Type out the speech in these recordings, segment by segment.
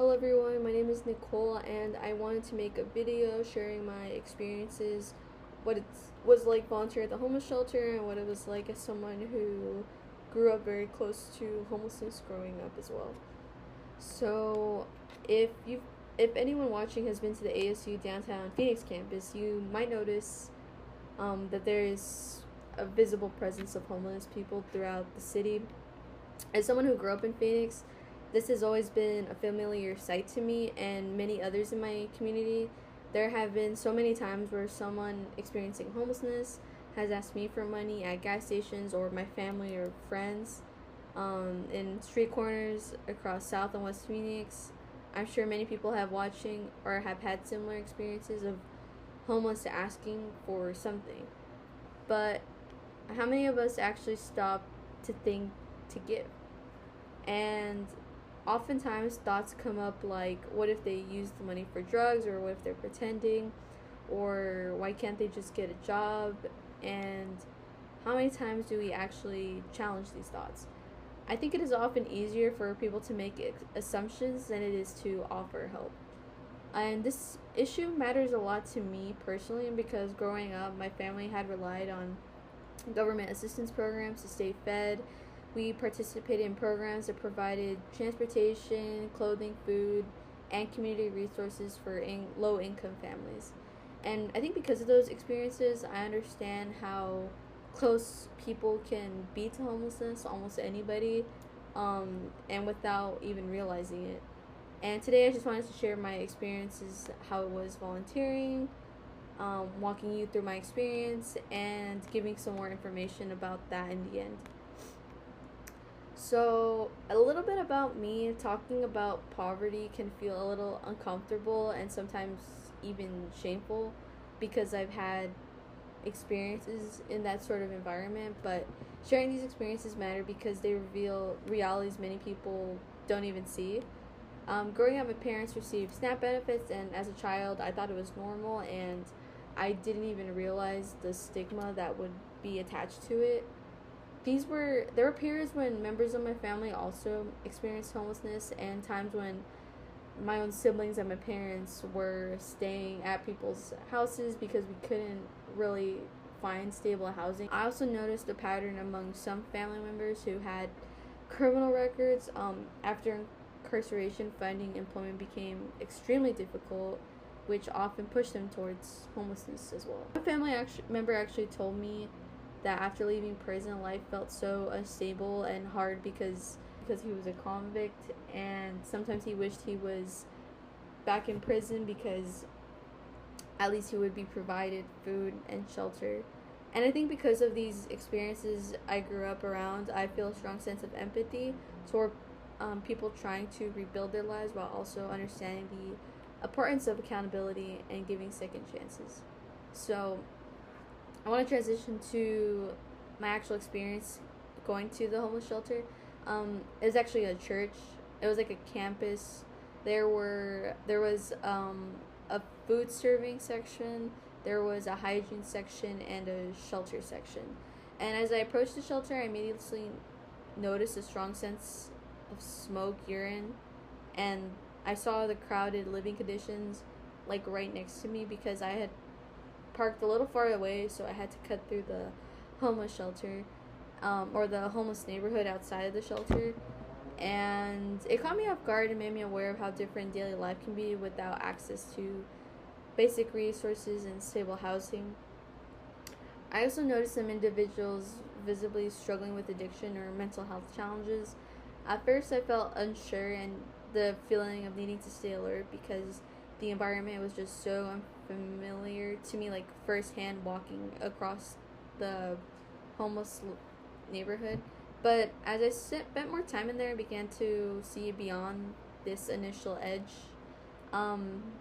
Hello everyone, my name is Nicole and I wanted to make a video sharing my experiences, what it was like volunteering at the homeless shelter and what it was like as someone who grew up very close to homelessness growing up as well. So if anyone watching has been to the ASU downtown Phoenix campus, you might notice that there is a visible presence of homeless people throughout the city. As someone who grew up in Phoenix, this has always been a familiar sight to me and many others in my community. There have been so many times where someone experiencing homelessness has asked me for money at gas stations or my family or friends in street corners across South and West Phoenix. I'm sure many people have watching or have had similar experiences of homeless asking for something. But how many of us actually stop to think to give? And oftentimes thoughts come up like, what if they use the money for drugs, or what if they're pretending, or why can't they just get a job? And how many times do we actually challenge these thoughts? I think it is often easier for people to make assumptions than it is to offer help. And this issue matters a lot to me personally because growing up, my family had relied on government assistance programs to stay fed. We participated in programs that provided transportation, clothing, food, and community resources for low-income families. And I think because of those experiences, I understand how close people can be to homelessness, almost anybody, and without even realizing it. And today I just wanted to share my experiences, how it was volunteering, walking you through my experience, and giving some more information about that in the end. So, a little bit about me. Talking about poverty can feel a little uncomfortable and sometimes even shameful because I've had experiences in that sort of environment, but sharing these experiences matter because they reveal realities many people don't even see. Growing up, my parents received SNAP benefits, and as a child, I thought it was normal, and I didn't even realize the stigma that would be attached to it. There were periods when members of my family also experienced homelessness, and times when my own siblings and my parents were staying at people's houses because we couldn't really find stable housing. I also noticed a pattern among some family members who had criminal records. After incarceration, finding employment became extremely difficult, which often pushed them towards homelessness as well. A family member actually told me that after leaving prison, life felt so unstable and hard because he was a convict, and sometimes he wished he was back in prison because at least he would be provided food and shelter. And I think because of these experiences I grew up around, I feel a strong sense of empathy toward people trying to rebuild their lives while also understanding the importance of accountability and giving second chances. So I want to transition to my actual experience going to the homeless shelter. It was actually a church. It was like a campus. There was a food serving section. There was a hygiene section and a shelter section. And as I approached the shelter, I immediately noticed a strong sense of smoke, urine, and I saw the crowded living conditions like right next to me because I had parked a little far away, so I had to cut through the homeless shelter, or the homeless neighborhood outside of the shelter. And it caught me off guard and made me aware of how different daily life can be without access to basic resources and stable housing. I also noticed some individuals visibly struggling with addiction or mental health challenges. At first, I felt unsure and the feeling of needing to stay alert because the environment was just so unfamiliar to me, like firsthand walking across the homeless neighborhood. But as I spent more time in there, I began to see beyond this initial edge.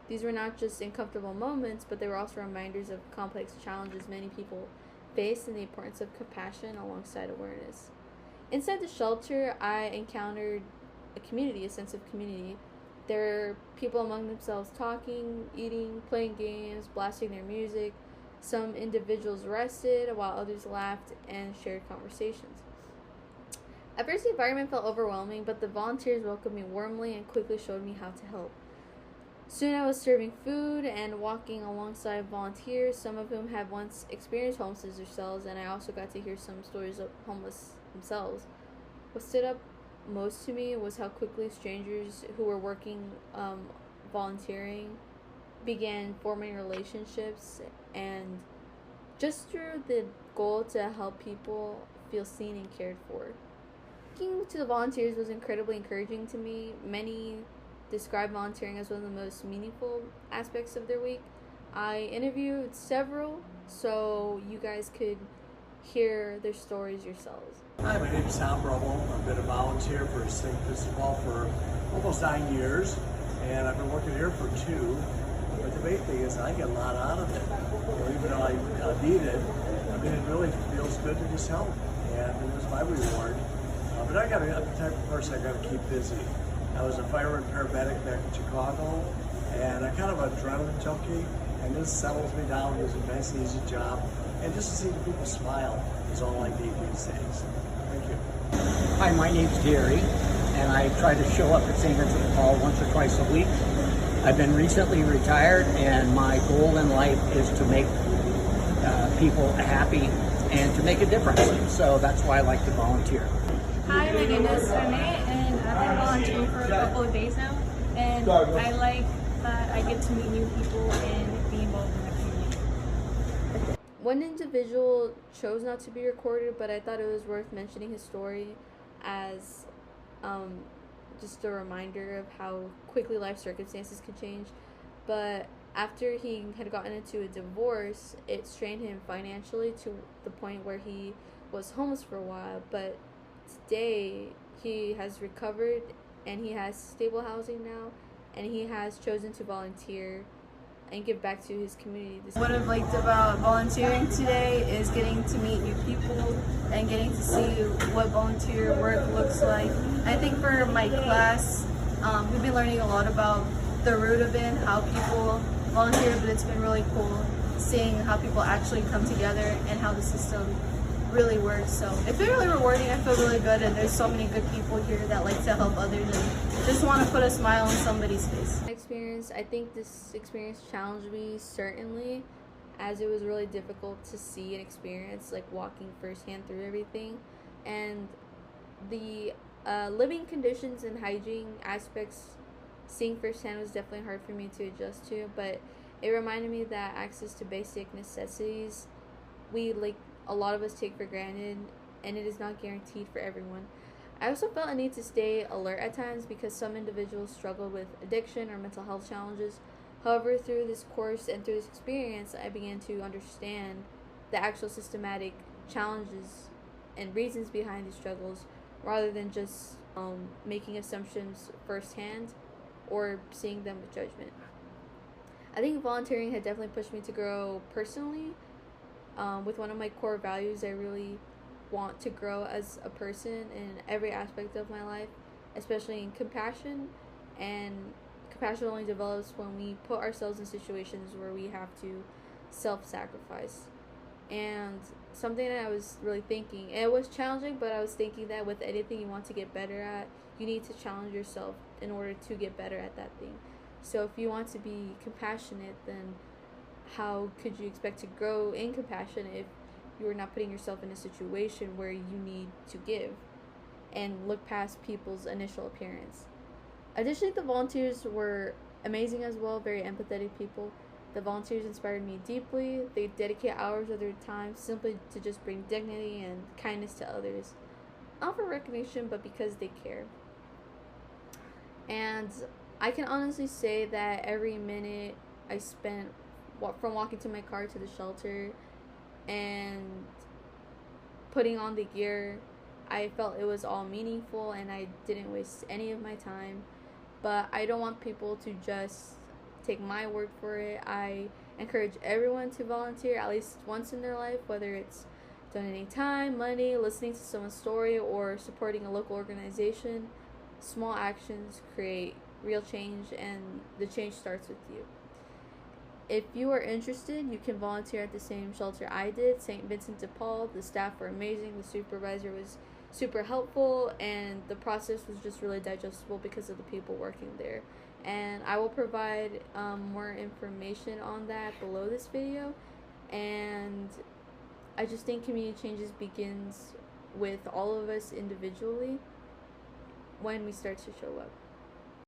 These were not just uncomfortable moments, but they were also reminders of complex challenges many people face and the importance of compassion alongside awareness. Inside the shelter, I encountered a sense of community. There were people among themselves talking, eating, playing games, blasting their music. Some individuals rested while others laughed and shared conversations. At first, the environment felt overwhelming, but the volunteers welcomed me warmly and quickly showed me how to help. Soon I was serving food and walking alongside volunteers, some of whom had once experienced homelessness themselves, and I also got to hear some stories of homeless themselves. What stood up most to me was how quickly strangers who were working, volunteering, began forming relationships, and just through the goal to help people feel seen and cared for. Speaking to the volunteers was incredibly encouraging to me. Many describe volunteering as one of the most meaningful aspects of their week. I interviewed several, so you guys could hear their stories yourselves. Hi, my name is Tom Brumble. I've been a volunteer for State Festival for almost 9 years, and I've been working here for 2. But the main thing is I get a lot out of it. Even though I need it, I mean, it really feels good to just help, and it was my reward. But I'm the type of person I got to keep busy. I was a fireman paramedic back in Chicago, and I'm kind of an adrenaline junkie, and this settles me down. It's a nice, easy job, and just to see the people smile is all I need these days. Thank you. Hi, my name's Gary, and I try to show up at St. Vincent de Paul once or twice a week. I've been recently retired, and my goal in life is to make people happy and to make a difference. So that's why I like to volunteer. Hi, my name is Renee, and I've been volunteering for a couple of days now, and I like that I get to meet new people and be involved in the community. One individual chose not to be recorded, but I thought it was worth mentioning his story as just a reminder of how quickly life circumstances can change. But after he had gotten into a divorce, it strained him financially to the point where he was homeless for a while. But today, he has recovered and he has stable housing now, and he has chosen to volunteer and give back to his community. What I've liked about volunteering today is getting to meet new people and getting to see what volunteer work looks like. I think for my class, we've been learning a lot about the root of it and how people volunteer, but it's been really cool seeing how people actually come together and how the system really works. So it's been really rewarding. I feel really good, and there's so many good people here that like to help others and just want to put a smile on somebody's face. I think this experience challenged me, certainly, as it was really difficult to see and experience, like walking firsthand through everything. And the living conditions and hygiene aspects, seeing firsthand, was definitely hard for me to adjust to, but it reminded me that access to basic necessities, a lot of us take for granted, and it is not guaranteed for everyone. I also felt a need to stay alert at times because some individuals struggled with addiction or mental health challenges. However, through this course and through this experience, I began to understand the actual systematic challenges and reasons behind these struggles, rather than just making assumptions firsthand or seeing them with judgment. I think volunteering had definitely pushed me to grow personally. With one of my core values, I really want to grow as a person in every aspect of my life, especially in compassion. And compassion only develops when we put ourselves in situations where we have to self-sacrifice. And something that I was really thinking, and it was challenging, but I was thinking that with anything you want to get better at, you need to challenge yourself in order to get better at that thing. So if you want to be compassionate, then how could you expect to grow in compassion if you are not putting yourself in a situation where you need to give and look past people's initial appearance? Additionally, the volunteers were amazing as well, very empathetic people. The volunteers inspired me deeply. They dedicate hours of their time simply to just bring dignity and kindness to others. Not for recognition, but because they care. And I can honestly say that every minute I spent from walking to my car to the shelter and putting on the gear, I felt it was all meaningful and I didn't waste any of my time. But I don't want people to just take my word for it. I encourage everyone to volunteer at least once in their life, whether it's donating time, money, listening to someone's story, or supporting a local organization. Small actions create real change, and the change starts with you. If you are interested, you can volunteer at the same shelter I did, St. Vincent de Paul. The staff were amazing. The supervisor was super helpful, and the process was just really digestible because of the people working there. And I will provide more information on that below this video. And I just think community changes begins with all of us individually when we start to show up.